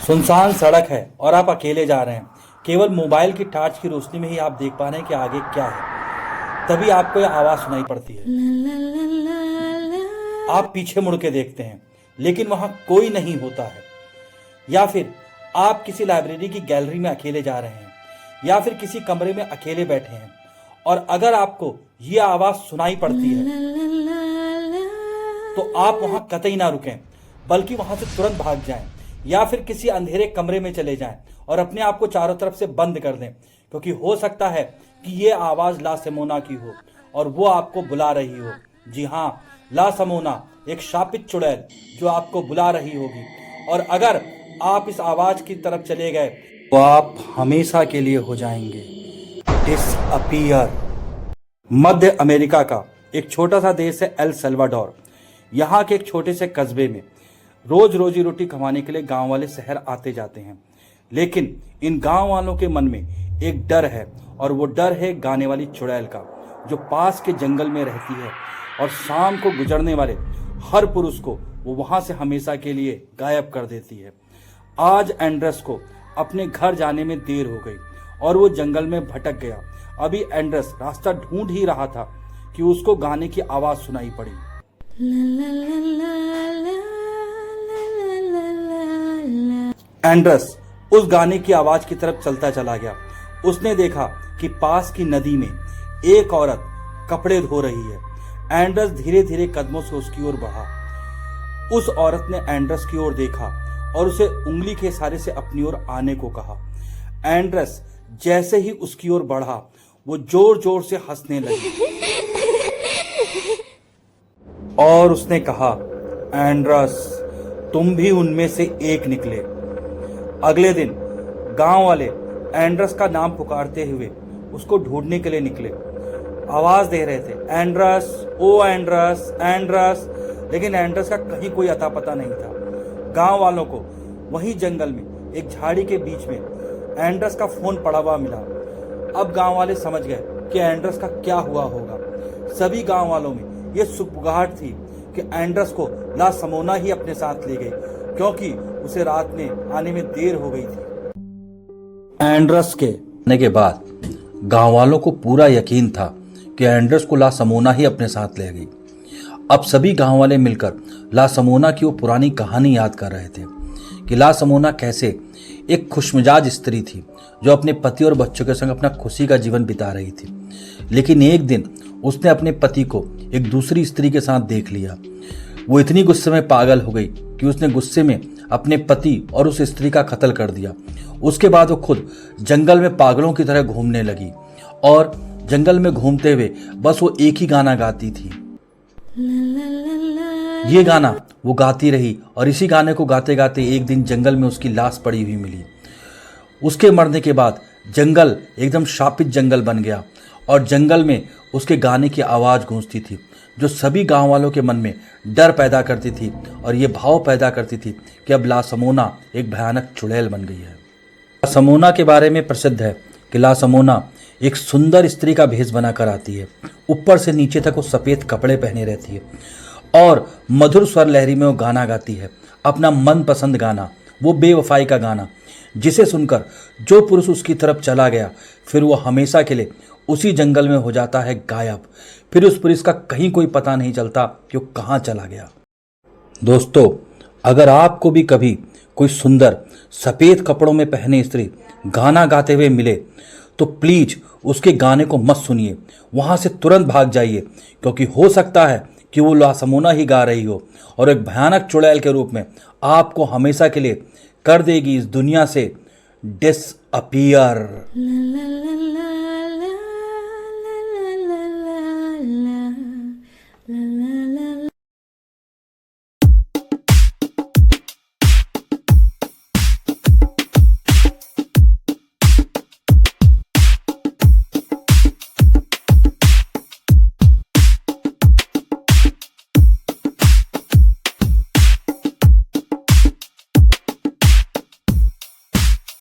सुनसान सड़क है और आप अकेले जा रहे हैं। केवल मोबाइल की टॉर्च की रोशनी में ही आप देख पा रहे हैं कि आगे क्या है। तभी आपको यह आवाज सुनाई पड़ती है। आप पीछे मुड़ के देखते हैं, लेकिन वहां कोई नहीं होता है। या फिर आप किसी लाइब्रेरी की गैलरी में अकेले जा रहे हैं, या फिर किसी कमरे में अकेले बैठे हैं, और अगर आपको यह आवाज सुनाई पड़ती है तो आप वहां कतई ना रुकें, बल्कि वहां से तुरंत भाग जाएं, या फिर किसी अंधेरे कमरे में चले जाएं और अपने आप को चारों तरफ से बंद कर दें, क्योंकि हो सकता है कि ये आवाज ला सिमोना की हो और वो आपको बुला रही हो। जी हाँ, ला सिमोना एक शापित चुड़ैल जो आपको बुला रही होगी, और अगर आप इस आवाज की तरफ चले गए तो आप हमेशा के लिए हो जाएंगे डिसअपीयर। मध्य अमेरिका का एक छोटा सा देश है एल सल्वाडोर। यहाँ के एक छोटे से कस्बे में रोज रोजी रोटी कमाने के लिए गांव वाले शहर आते जाते हैं, लेकिन इन गांव वालों के मन में एक डर है, और वो डर है गाने वाली चुड़ैल का, जो पास के जंगल में रहती है और शाम को गुजरने वाले हर पुरुष को वो वहां से हमेशा के लिए गायब कर देती है। आज एंड्रस को अपने घर जाने में देर हो गई और वो जंगल में भटक गया। अभी एंड्रस रास्ता ढूंढ ही रहा था कि उसको गाने की आवाज सुनाई पड़ी। एंड्रस उस गाने की आवाज की तरफ चलता चला गया। उसने देखा कि पास की नदी में एक औरत कपड़े धो रही है। एंड्रस धीरे धीरे कदमों से उसकी ओर बढ़ा। उस औरत ने एंड्रस की ओर देखा और उसे उंगली के इशारे से अपनी ओर आने को कहा। एंड्रस जैसे ही उसकी ओर बढ़ा, वो जोर जोर से हंसने लगी और उसने कहा, एंड्रस, तुम भी उनमें से एक निकले। अगले दिन गांव वाले एंड्रस का नाम पुकारते हुए उसको ढूंढने के लिए निकले। आवाज दे रहे थे, एंड्रस, ओ एंड्रस, एंड्रस, लेकिन एंड्रस का कहीं कोई अता पता नहीं था। गांव वालों को वहीं जंगल में एक झाड़ी के बीच में एंड्रस का फोन पड़ा हुआ मिला। अब गांव वाले समझ गए कि एंड्रस का क्या हुआ होगा। सभी गांव वालों में यह सुगबुगाहट थी कि एंड्रस को ला सिमोना ही अपने साथ ले गई, क्योंकि उसे रात में आने में देर हो गई थी। एंड्रस के आने के बाद गांव वालों को पूरा यकीन था कि एंड्रस को ला सिमोना ही अपने साथ ले गई। अब सभी गांव वाले मिलकर ला सिमोना की वो पुरानी कहानी याद कर रहे थे कि ला सिमोना कैसे एक खुशमिजाज स्त्री थी जो अपने पति और बच्चों के संग अपना खुशी का जीवन बिता रही थी। लेकिन एक दिन उसने अपने पति को एक दूसरी स्त्री के साथ देख लिया। वो इतनी गुस्से में पागल हो गई कि उसने गुस्से में अपने पति और उस स्त्री का कत्ल कर दिया। उसके बाद वो खुद जंगल में पागलों की तरह घूमने लगी और जंगल में घूमते हुए बस वो एक ही गाना गाती थी। ये गाना वो गाती रही और इसी गाने को गाते गाते एक दिन जंगल में उसकी लाश पड़ी हुई मिली। उसके मरने के बाद जंगल एकदम शापित जंगल बन गया और जंगल में उसके गाने की आवाज गूंजती थी, जो सभी गांव वालों के मन में डर पैदा करती थी और ये भाव पैदा करती थी कि अब ला सिमोना एक भयानक चुड़ैल बन गई है। ला सिमोना के बारे में प्रसिद्ध है कि ला सिमोना एक सुंदर स्त्री का भेष बनाकर आती है। ऊपर से नीचे तक वो सफेद कपड़े पहने रहती है और मधुर स्वर लहरी में वो गाना गाती है, अपना मनपसंद गाना, वो बेवफाई का गाना, जिसे सुनकर जो पुरुष उसकी तरफ चला गया फिर वो हमेशा के लिए उसी जंगल में हो जाता है गायब। फिर उस पुरुष का कहीं कोई पता नहीं चलता कि वो कहाँ चला गया। दोस्तों, अगर आपको भी कभी कोई सुंदर सफेद कपड़ों में पहने स्त्री गाना गाते हुए मिले तो प्लीज उसके गाने को मत सुनिए, वहां से तुरंत भाग जाइए, क्योंकि हो सकता है कि वो ला सिमोना ही गा रही हो और एक भयानक चुड़ैल के रूप में आपको हमेशा के लिए कर देगी इस दुनिया से डिसअपीयर।